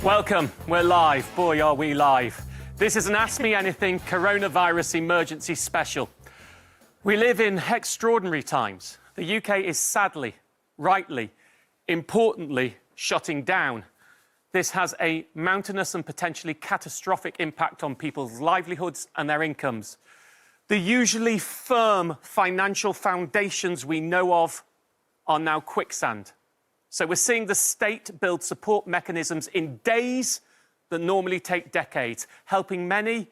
Welcome. We're live. Boy, are we live. This is an Ask Me Anything coronavirus emergency special. We live in extraordinary times. The UK is sadly, rightly, importantly shutting down. This has a mountainous and potentially catastrophic impact on people's livelihoods and their incomes. The usually firm financial foundations we know of are now quicksand. So we're seeing the state build support mechanisms in days that normally take decades, helping many,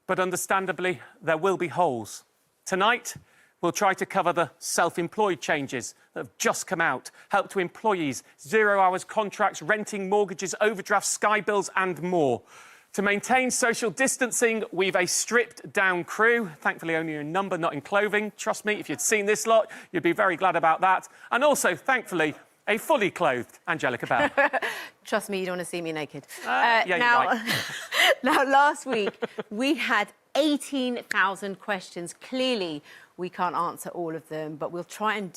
but understandably, there will be holes. Tonight, we'll try to cover the self-employed changes that have just come out, help to employees, 0 hours contracts, renting, mortgages, overdrafts, Sky bills and more. To maintain social distancing, we've a stripped-down crew, thankfully only in number, not in clothing. Trust me, if you'd seen this lot, you'd be very glad about that. And also, thankfully, a fully clothed Angelica Bell. Trust me, you don't want to see me naked. Yeah, you're right. Now, last week, we had 18,000 questions. Clearly, we can't answer all of them, but we'll try and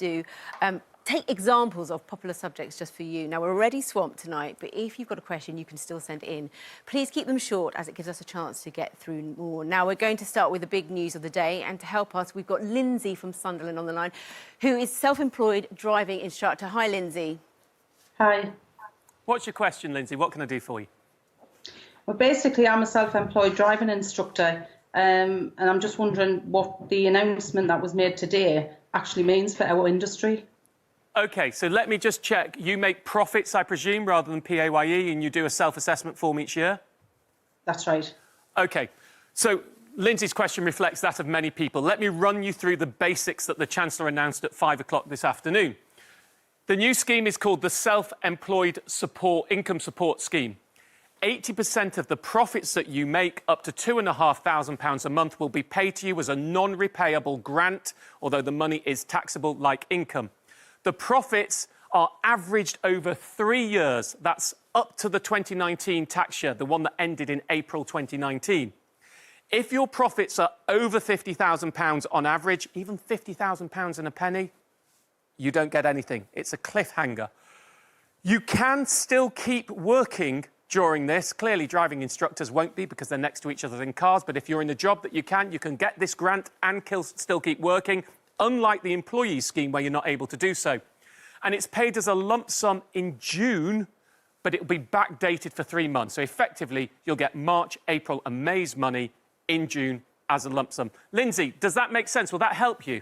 take examples of popular subjects just for you. Now, we're already swamped tonight, but if you've got a question, you can still send it in. Please keep them short, as it gives us a chance to get through more. Now, we're going to start with the big news of the day, and to help us, we've got Lindsay from Sunderland on the line, who is self-employed driving instructor. Hi, Lindsay. Hi. What's your question, Lindsay? What can I do for you? Well, basically, I'm a self-employed driving instructor, and I'm just wondering what the announcement that was made today actually means for our industry. OK, so let me just check. You make profits, I presume, rather than PAYE, and you do a self-assessment form each year? That's right. OK, so Lindsay's question reflects that of many people. Let me run you through the basics that the Chancellor announced at 5 o'clock this afternoon. The new scheme is called the Self-Employed Income Support Scheme. 80% of the profits that you make, up to £2,500 a month, will be paid to you as a non-repayable grant, although the money is taxable like income. The profits are averaged over 3 years. That's up to the 2019 tax year, the one that ended in April 2019. If your profits are over £50,000 on average, even £50,000 and a penny, you don't get anything. It's a cliffhanger. You can still keep working during this. Clearly, driving instructors won't be because they're next to each other in cars. But if you're in a job that you can get this grant and still keep working, unlike the employee scheme where you're not able to do so. And it's paid as a lump sum in June, but it'll be backdated for 3 months. So effectively, you'll get March, April and May's money in June as a lump sum. Lindsay, does that make sense? Will that help you?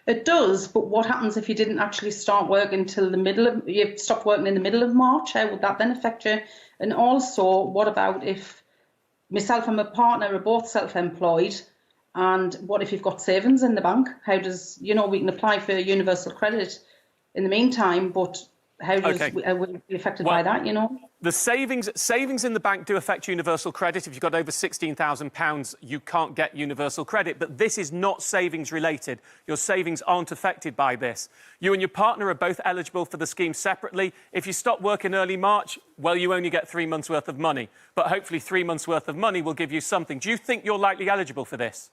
It does, but what happens if you didn't actually start work until you stopped working in the middle of March? How would that then affect you? And also, what about if myself and my partner are both self-employed, and what if you've got savings in the bank? How does, we can apply for universal credit in the meantime, but how would it be affected by that, The savings in the bank do affect universal credit. If you've got over £16,000, you can't get universal credit. But this is not savings related. Your savings aren't affected by this. You and your partner are both eligible for the scheme separately. If you stop working early March, well, you only get 3 months' worth of money. But hopefully 3 months' worth of money will give you something. Do you think you're likely eligible for this?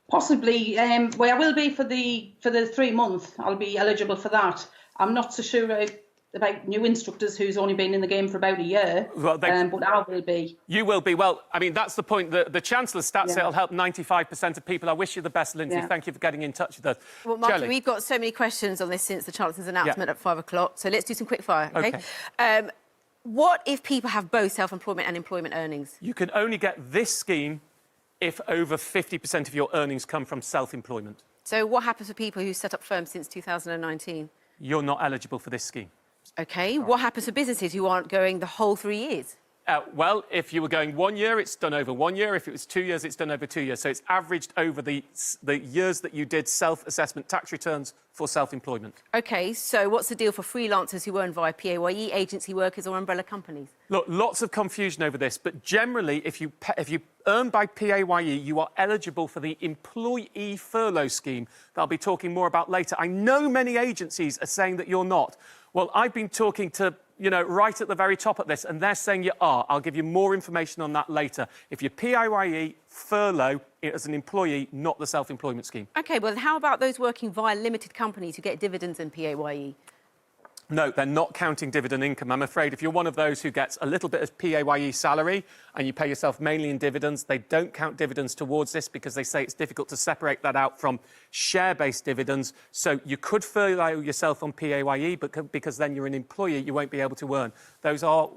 Possibly. Well, I will be for the 3 months. I'll be eligible for that. I'm not so sure about new instructors who's only been in the game for about a year, well, but I will be. You will be. Well, I mean, that's the point. The Chancellor's stats say it'll help 95% of people. I wish you the best, Lindsay. Yeah. Thank you for getting in touch with us. Well, Martin, we've got so many questions on this since the Chancellor's announcement at 5 o'clock, so let's do some quick fire, OK? What if people have both self-employment and employment earnings? You can only get this scheme if over 50% of your earnings come from self-employment. So what happens for people who set up firms since 2019? You're not eligible for this scheme. OK. What happens for businesses who aren't going the whole 3 years? Well, if you were going 1 year, it's done over 1 year. If it was 2 years, it's done over 2 years. So it's averaged over the years that you did self-assessment tax returns for self-employment. OK, so what's the deal for freelancers who earn via PAYE, agency workers or umbrella companies? Look, lots of confusion over this, but generally, if you earn by PAYE, you are eligible for the employee furlough scheme that I'll be talking more about later. I know many agencies are saying that you're not. Well, I've been talking to right at the very top of this, and they're saying you are. I'll give you more information on that later. If you're PAYE, furlough as an employee, not the self-employment scheme. OK, well, how about those working via limited companies who get dividends in PAYE? No, they're not counting dividend income. I'm afraid if you're one of those who gets a little bit of PAYE salary and you pay yourself mainly in dividends, they don't count dividends towards this because they say it's difficult to separate that out from share-based dividends. So you could furlough yourself on PAYE, but because then you're an employee, you won't be able to earn. Those are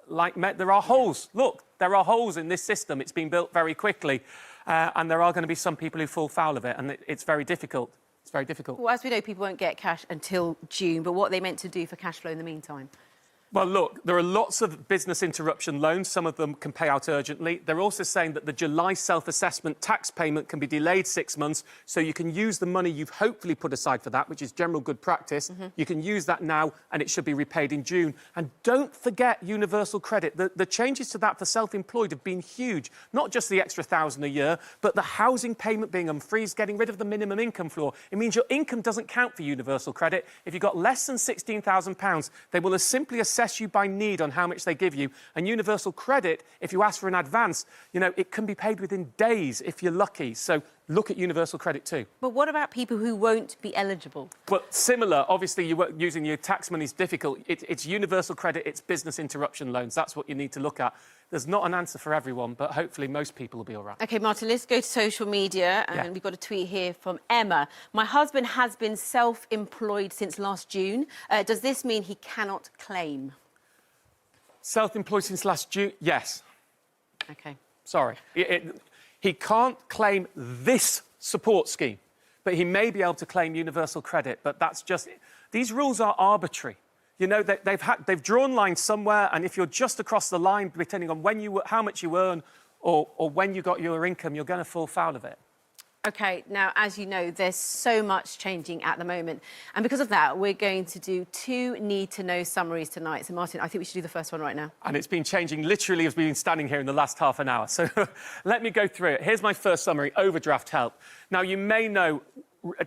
there are holes. Look, there are holes in this system. It's been built very quickly, and there are going to be some people who fall foul of it, and it's very difficult. It's very difficult. Well, as we know, people won't get cash until June, but what are they meant to do for cash flow in the meantime? Well, look, there are lots of business interruption loans. Some of them can pay out urgently. They're also saying that the July self-assessment tax payment can be delayed 6 months, so you can use the money you've hopefully put aside for that, which is general good practice. You can use that now, and it should be repaid in June. And don't forget universal credit. The changes to that for self-employed have been huge. Not just the extra £1,000 a year, but the housing payment being unfreezed, getting rid of the minimum income floor. It means your income doesn't count for universal credit. If you've got less than £16,000, they will simply assess you by need on how much they give you. And universal credit, if you ask for an advance, you know, it can be paid within days if you're lucky. So look at universal credit too. But what about people who won't be eligible? Well, similar. Obviously, using your tax money is difficult. It's universal credit, it's business interruption loans. That's what you need to look at. There's not an answer for everyone, but hopefully most people will be all right. OK, Martin, let's go to social media. And we've got a tweet here from Emma. My husband has been self-employed since last June. Does this mean he cannot claim? Self-employed since last June? Yes. OK. Sorry. He can't claim this support scheme, but he may be able to claim universal credit. But that's just... These rules are arbitrary. You know, they've drawn lines somewhere, and if you're just across the line, depending on how much you earn or when you got your income, you're going to fall foul of it. OK, now, as you know, there's so much changing at the moment. And because of that, we're going to do 2 need-to-know summaries tonight. So, Martin, I think we should do the first one right now. And it's been changing literally as we've been standing here in the last half an hour. So let me go through it. Here's my first summary, overdraft help. Now, you may know...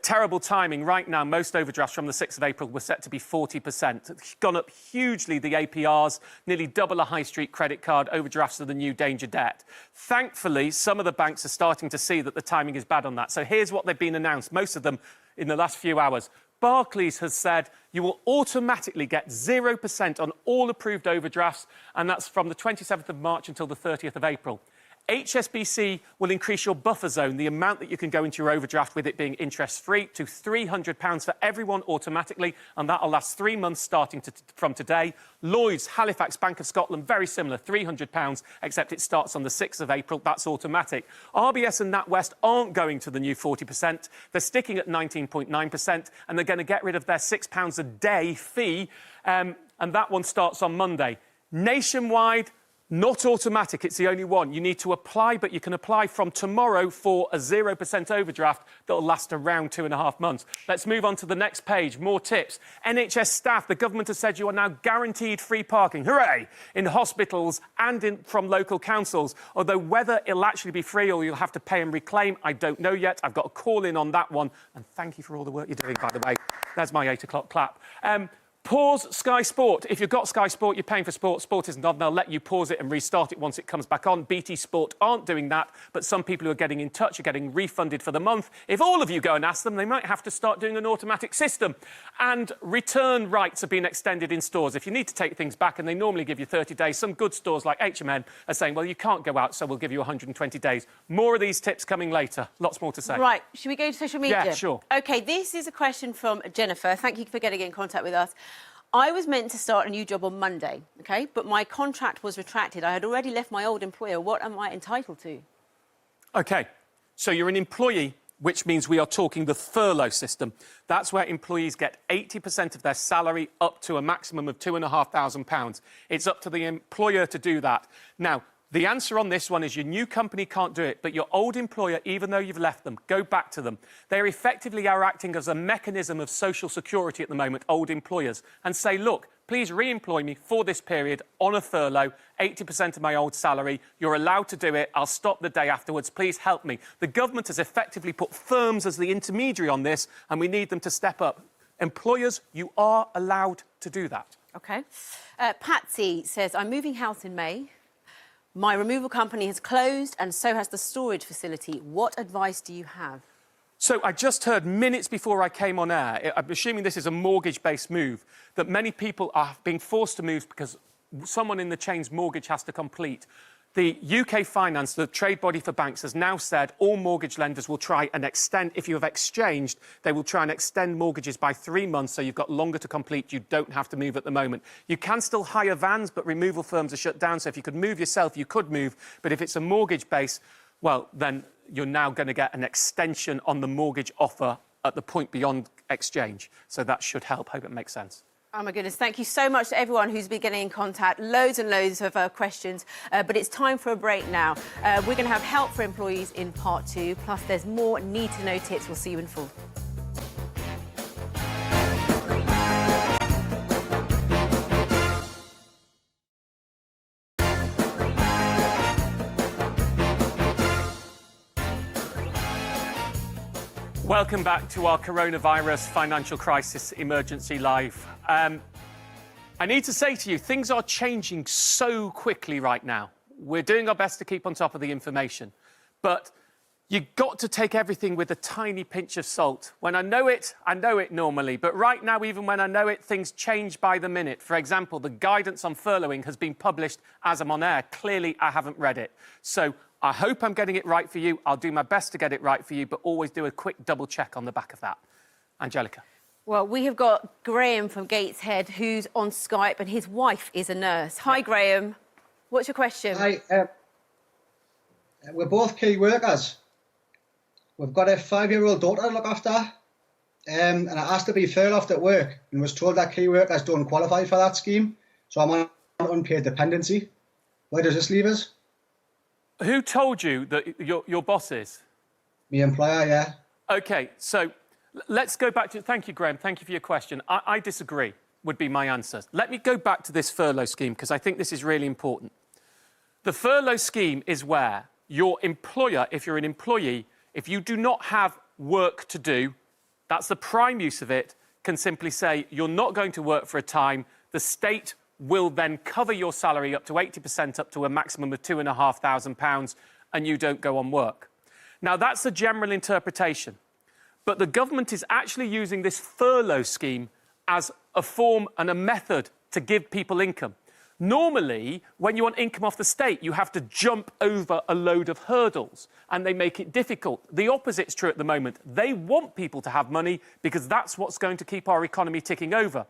terrible timing. Right now, most overdrafts from the 6th of April were set to be 40%. It's gone up hugely, the APRs, nearly double a high street credit card. Overdrafts are the new danger debt. Thankfully, some of the banks are starting to see that the timing is bad on that. So here's what they've been announced, most of them in the last few hours. Barclays has said you will automatically get 0% on all approved overdrafts, and that's from the 27th of March until the 30th of April. HSBC will increase your buffer zone, the amount that you can go into your overdraft with it being interest-free, to £300 for everyone automatically, and that'll last 3 months starting from today. Lloyds, Halifax, Bank of Scotland, very similar, £300, except it starts on the 6th of April. That's automatic. RBS and NatWest aren't going to the new 40%. They're sticking at 19.9%, and they're going to get rid of their £6 a day fee, and that one starts on Monday. Nationwide, not automatic, it's the only one. You need to apply, but you can apply from tomorrow for a 0% overdraft that will last around 2.5 months. Let's move on to the next page. More tips. NHS staff, the government has said you are now guaranteed free parking. Hooray! In hospitals and from local councils. Although whether it'll actually be free or you'll have to pay and reclaim, I don't know yet. I've got a call in on that one. And thank you for all the work you're doing, by the way. There's my 8 o'clock clap. Pause Sky Sport. If you've got Sky Sport, you're paying for sport. Sport isn't on. They'll let you pause it and restart it once it comes back on. BT Sport aren't doing that, but some people who are getting in touch are getting refunded for the month. If all of you go and ask them, they might have to start doing an automatic system. And return rights have been extended in stores. If you need to take things back, and they normally give you 30 days, some good stores like H&M are saying, well, you can't go out, so we'll give you 120 days. More of these tips coming later. Lots more to say. Right. Should we go to social media? Yeah, sure. OK, this is a question from Jennifer. Thank you for getting in contact with us. I was meant to start a new job on Monday, OK? But my contract was retracted. I had already left my old employer. What am I entitled to? OK, so you're an employee, which means we are talking the furlough system. That's where employees get 80% of their salary up to a maximum of £2,500. It's up to the employer to do that. Now, the answer on this one is your new company can't do it, but your old employer, even though you've left them, go back to them. They effectively are acting as a mechanism of social security at the moment, old employers, and say, look, please re-employ me for this period on a furlough, 80% of my old salary. You're allowed to do it. I'll stop the day afterwards. Please help me. The government has effectively put firms as the intermediary on this, and we need them to step up. Employers, you are allowed to do that. OK. Patsy says, I'm moving house in May. My removal company has closed and so has the storage facility. What advice do you have? So I just heard minutes before I came on air, I'm assuming this is a mortgage-based move, that many people are being forced to move because someone in the chain's mortgage has to complete. The UK Finance, the trade body for banks, has now said all mortgage lenders will try and extend, if you have exchanged, they will try and extend mortgages by 3 months so you've got longer to complete. You don't have to move at the moment. You can still hire vans, but removal firms are shut down. So if you could move yourself, you could move. But if it's a mortgage base, well, then you're now going to get an extension on the mortgage offer at the point beyond exchange. So that should help. Hope it makes sense. Oh, my goodness. Thank you so much to everyone who's been getting in contact. Loads and loads of questions. But it's time for a break now. We're going to have help for employees in part 2. Plus, there's more need-to-know tips. We'll see you in full. Welcome back to our coronavirus financial crisis emergency live. I need to say to you, things are changing so quickly right now. We're doing our best to keep on top of the information, but you've got to take everything with a tiny pinch of salt. When I know it normally, but right now, even when I know it, things change by the minute. For example, the guidance on furloughing has been published as I'm on air. Clearly, I haven't read it. So I hope I'm getting it right for you. I'll do my best to get it right for you, but always do a quick double check on the back of that. Angelica. Well, we have got Graham from Gateshead, who's on Skype, and his wife is a nurse. Hi, Graham. What's your question? Hi. We're both key workers. We've got a 5-year-old daughter to look after, and I asked to be furloughed at work and was told that key workers don't qualify for that scheme, so I'm on unpaid dependency. Where does this leave us? Who told you that your boss is? My employer, yeah. OK, so let's go back to... Thank you, Graham. Thank you for your question. I disagree, would be my answer. Let me go back to this furlough scheme, because I think this is really important. The furlough scheme is where your employer, if you're an employee, if you do not have work to do, that's the prime use of it, can simply say you're not going to work for a time. The state will then cover your salary up to 80%, up to a maximum of £2,500, and you don't go on work. Now, that's the general interpretation. But the government is actually using this furlough scheme as a form and a method to give people income. Normally, when you want income off the state, you have to jump over a load of hurdles, and they make it difficult. The opposite's true at the moment. They want people to have money because that's what's going to keep our economy ticking over.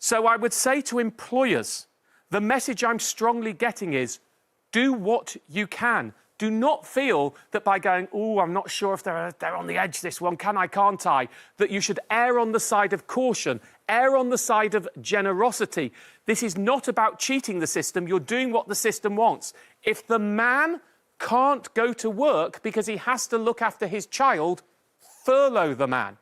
So I would say to employers, the message I'm strongly getting is, do what you can. Do not feel that by going, oh, I'm not sure if they're on the edge, this one, can I, can't I, that you should err on the side of caution, err on the side of generosity. This is not about cheating the system. You're doing what the system wants. If the man can't go to work because he has to look after his child, furlough the man.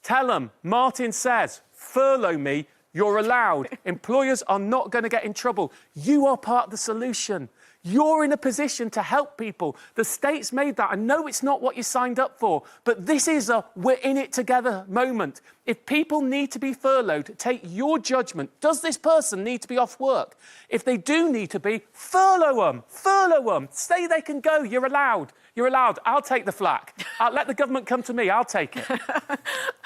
Tell him, Martin says, furlough me, you're allowed. Employers are not going to get in trouble. You are part of the solution. You're in a position to help people. The state's made that. I know it's not what you signed up for, but this is a we're in it together moment. If people need to be furloughed, take your judgment. Does this person need to be off work? If they do need to be, furlough them. Furlough them. Say they can go. You're allowed. You're allowed. I'll take the flak. Let the government come to me. I'll take it.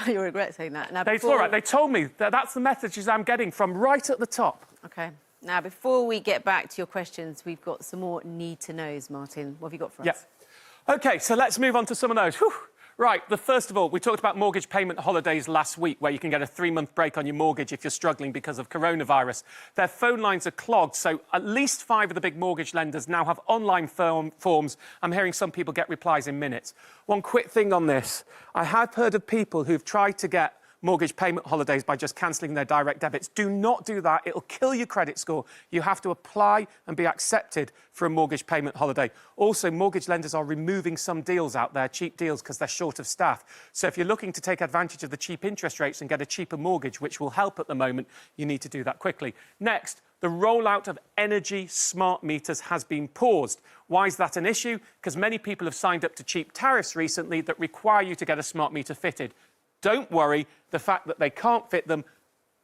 You'll regret saying that. Now, It's all right. They told me that that's the messages I'm getting from right at the top. OK. Now, before we get back to your questions, we've got some more need-to-knows, Martin. What have you got for us? Yeah. OK, so let's move on to some of those. Whew. Right, first of all, we talked about mortgage payment holidays last week, where you can get a 3-month break on your mortgage if you're struggling because of coronavirus. Their phone lines are clogged, so at least 5 of the big mortgage lenders now have online forms. I'm hearing some people get replies in minutes. One quick thing on this. I have heard of people who've tried to get mortgage payment holidays by just cancelling their direct debits. Do not do that. It'll kill your credit score. You have to apply and be accepted for a mortgage payment holiday. Also, mortgage lenders are removing some deals out there, cheap deals, because they're short of staff. So if you're looking to take advantage of the cheap interest rates and get a cheaper mortgage, which will help at the moment, you need to do that quickly. Next, the rollout of energy smart meters has been paused. Why is that an issue? Because many people have signed up to cheap tariffs recently that require you to get a smart meter fitted. Don't worry, the fact that they can't fit them,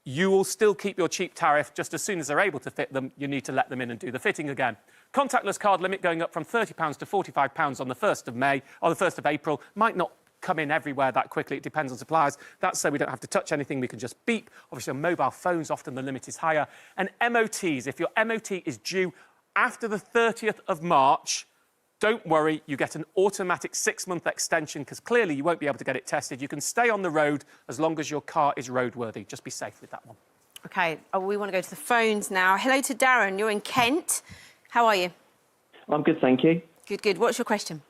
you will still keep your cheap tariff. Just as soon as they're able to fit them, you need to let them in and do the fitting again. Contactless card limit going up from £30 to £45 on the 1st of May, or the 1st of April, might not come in everywhere that quickly. It depends on suppliers. That's so we don't have to touch anything. We can just beep. Obviously, on mobile phones, often the limit is higher. And MOTs, if your MOT is due after the 30th of March, don't worry, you get an automatic 6-month extension because clearly you won't be able to get it tested. You can stay on the road as long as your car is roadworthy. Just be safe with that one. OK, we want to go to the phones now. Hello to Darren. You're in Kent. How are you? I'm good, thank you. Good, good. What's your question?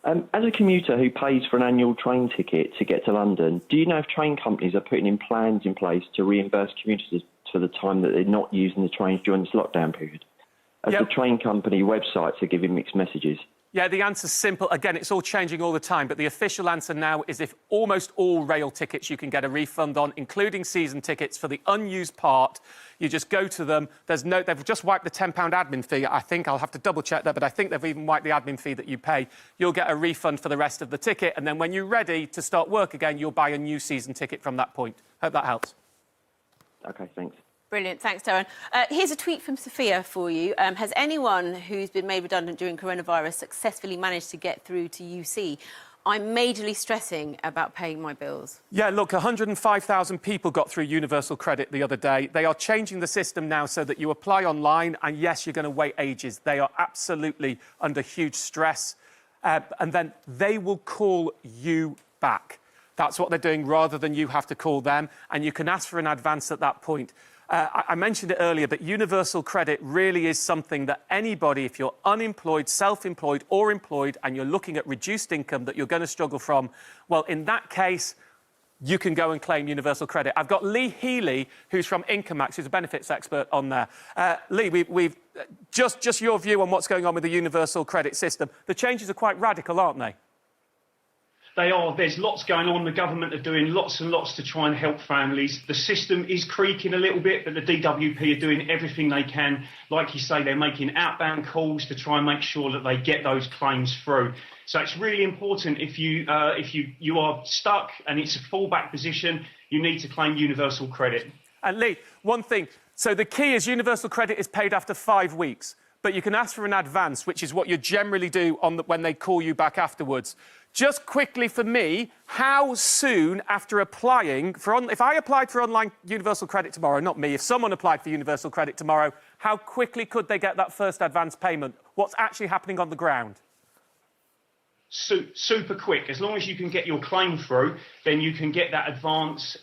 As a commuter who pays for an annual train ticket to get to London, do you know if train companies are putting in plans in place to reimburse commuters for the time that they're not using the trains during this lockdown period? As the train company websites are giving mixed messages. Yeah, the answer's simple. Again, it's all changing all the time, but the official answer now is if almost all rail tickets you can get a refund on, including season tickets for the unused part. You just go to them. They've just wiped the £10 admin fee. I think I'll have to double check that, but I think they've even wiped the admin fee that you pay. You'll get a refund for the rest of the ticket, and then when you're ready to start work again, you'll buy a new season ticket from that point. Hope that helps. OK, thanks. Brilliant. Thanks, Darren. Here's a tweet from Sophia for you. Has anyone who's been made redundant during coronavirus successfully managed to get through to UC? I'm majorly stressing about paying my bills. Yeah, look, 105,000 people got through Universal Credit the other day. They are changing the system now so that you apply online, and yes, you're going to wait ages. They are absolutely under huge stress, and then they will call you back. That's what they're doing rather than you have to call them, and you can ask for an advance at that point. I mentioned it earlier, but Universal Credit really is something that anybody, if you're unemployed, self-employed or employed, and you're looking at reduced income that you're going to struggle from, well, in that case, you can go and claim Universal Credit. I've got Lee Healy, who's from Incomax, who's a benefits expert on there. Lee, we've just your view on what's going on with the Universal Credit system. The changes are quite radical, aren't they? They are. There's lots going on. The government are doing lots and lots to try and help families. The system is creaking a little bit, but the DWP are doing everything they can. Like you say, they're making outbound calls to try and make sure that they get those claims through. So it's really important if you are stuck and it's a fallback position, you need to claim Universal Credit. And Lee, one thing. So the key is Universal Credit is paid after 5 weeks, but you can ask for an advance, which is what you generally do when they call you back afterwards. Just quickly for me, how soon after applying if I applied for online Universal Credit tomorrow, not me, if someone applied for Universal Credit tomorrow, how quickly could they get that first advance payment? What's actually happening on the ground? Super quick. As long as you can get your claim through, then you can get that advance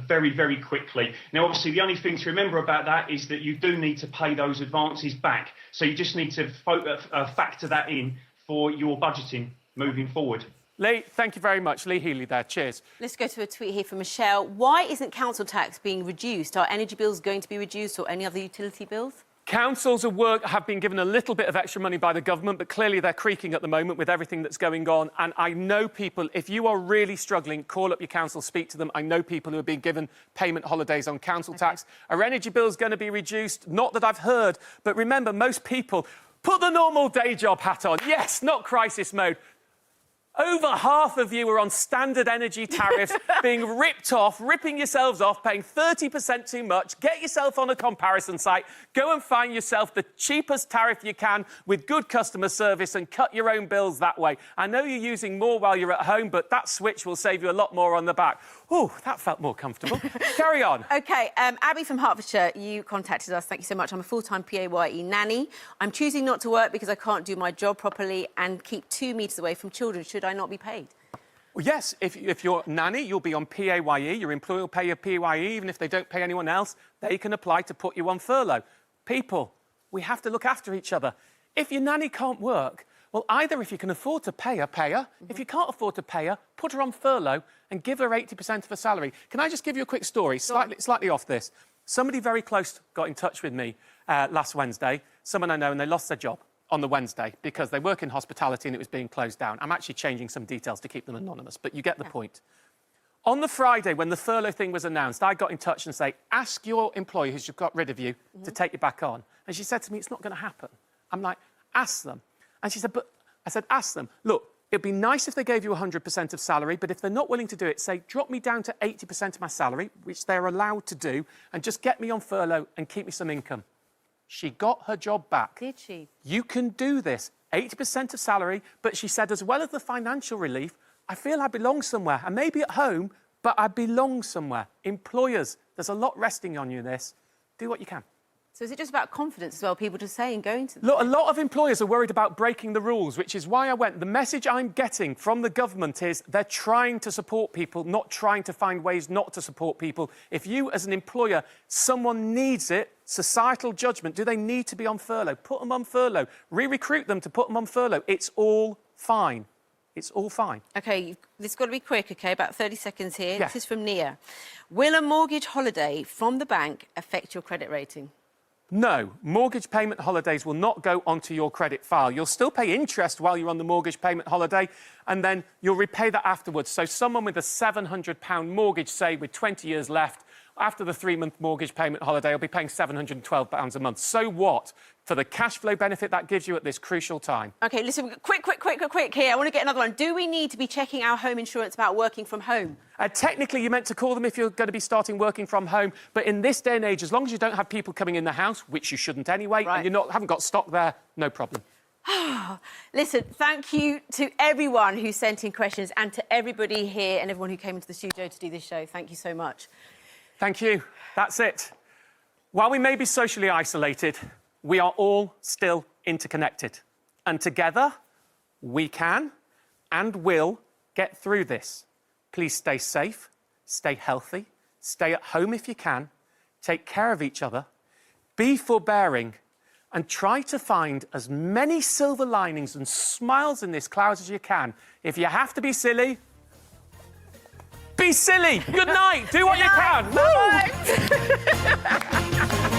very, very quickly. Now, obviously, the only thing to remember about that is that you do need to pay those advances back. So you just need to factor that in for your budgeting moving forward. Lee, thank you very much. Lee Healy there. Cheers. Let's go to a tweet here from Michelle. Why isn't council tax being reduced? Are energy bills going to be reduced or any other utility bills? Councils have been given a little bit of extra money by the government, but clearly they're creaking at the moment with everything that's going on. And I know people, if you are really struggling, call up your council, speak to them. I know people who have been given payment holidays on council tax. Are energy bills going to be reduced? Not that I've heard, but remember, most people put the normal day job hat on. Yes, not crisis mode. Over half of you are on standard energy tariffs, being ripping yourselves off, paying 30% too much. Get yourself on a comparison site. Go and find yourself the cheapest tariff you can with good customer service and cut your own bills that way. I know you're using more while you're at home, but that switch will save you a lot more on the back. Ooh, that felt more comfortable. Carry on. OK, Abby from Hertfordshire, you contacted us. Thank you so much. I'm a full-time PAYE nanny. I'm choosing not to work because I can't do my job properly and keep 2 metres away from children. Should I not be paid? Well, yes, if you're a nanny, you'll be on PAYE. Your employer will pay your PAYE, even if they don't pay anyone else. They can apply to put you on furlough. People, we have to look after each other. If your nanny can't work, well, either if you can afford to pay her, pay her. If you can't afford to pay her, put her on furlough and give her 80% of her salary. Can I just give you a quick story, slightly off this? Somebody very close got in touch with me last Wednesday, someone I know, and they lost their job on the Wednesday because they work in hospitality and it was being closed down. I'm actually changing some details to keep them anonymous, but you get the point. On the Friday, when the furlough thing was announced, I got in touch and said, ask your employer who's just got rid of you to take you back on. And she said to me, it's not going to happen. I'm like, ask them. And she said, but I said, ask them. Look, it'd be nice if they gave you 100% of salary, but if they're not willing to do it, say, drop me down to 80% of my salary, which they're allowed to do, and just get me on furlough and keep me some income. She got her job back. Did she? You can do this. 80% of salary, but she said as well as the financial relief, I feel I belong somewhere. I may be at home, but I belong somewhere. Employers, there's a lot resting on you in this. Do what you can. So is it just about confidence as well, people just saying, going to the Look, a lot of employers are worried about breaking the rules, which is why I went. The message I'm getting from the government is they're trying to support people, not trying to find ways not to support people. If you, as an employer, someone needs it, societal judgment, do they need to be on furlough? Put them on furlough. Re-recruit them to put them on furlough. It's all fine. It's all fine. OK, this has got to be quick, OK? About 30 seconds here. Yeah. This is from Nia. Will a mortgage holiday from the bank affect your credit rating? No, mortgage payment holidays will not go onto your credit file. You'll still pay interest while you're on the mortgage payment holiday, and then you'll repay that afterwards. So someone with a £700 mortgage, say, with 20 years left, after the 3-month mortgage payment holiday, will be paying £712 a month. So what? For the cash flow benefit that gives you at this crucial time. OK, listen, quick here. I want to get another one. Do we need to be checking our home insurance about working from home? Technically, you're meant to call them if you're going to be starting working from home. But in this day and age, as long as you don't have people coming in the house, which you shouldn't anyway, Right. and haven't got stock there, no problem. Listen, thank you to everyone who sent in questions and to everybody here and everyone who came into the studio to do this show. Thank you so much. Thank you. That's it. While we may be socially isolated, we are all still interconnected. And together, we can and will get through this. Please stay safe, stay healthy, stay at home if you can, take care of each other, be forbearing, and try to find as many silver linings and smiles in this cloud as you can. If you have to be silly, be silly. Good night. Do what you can. Woo!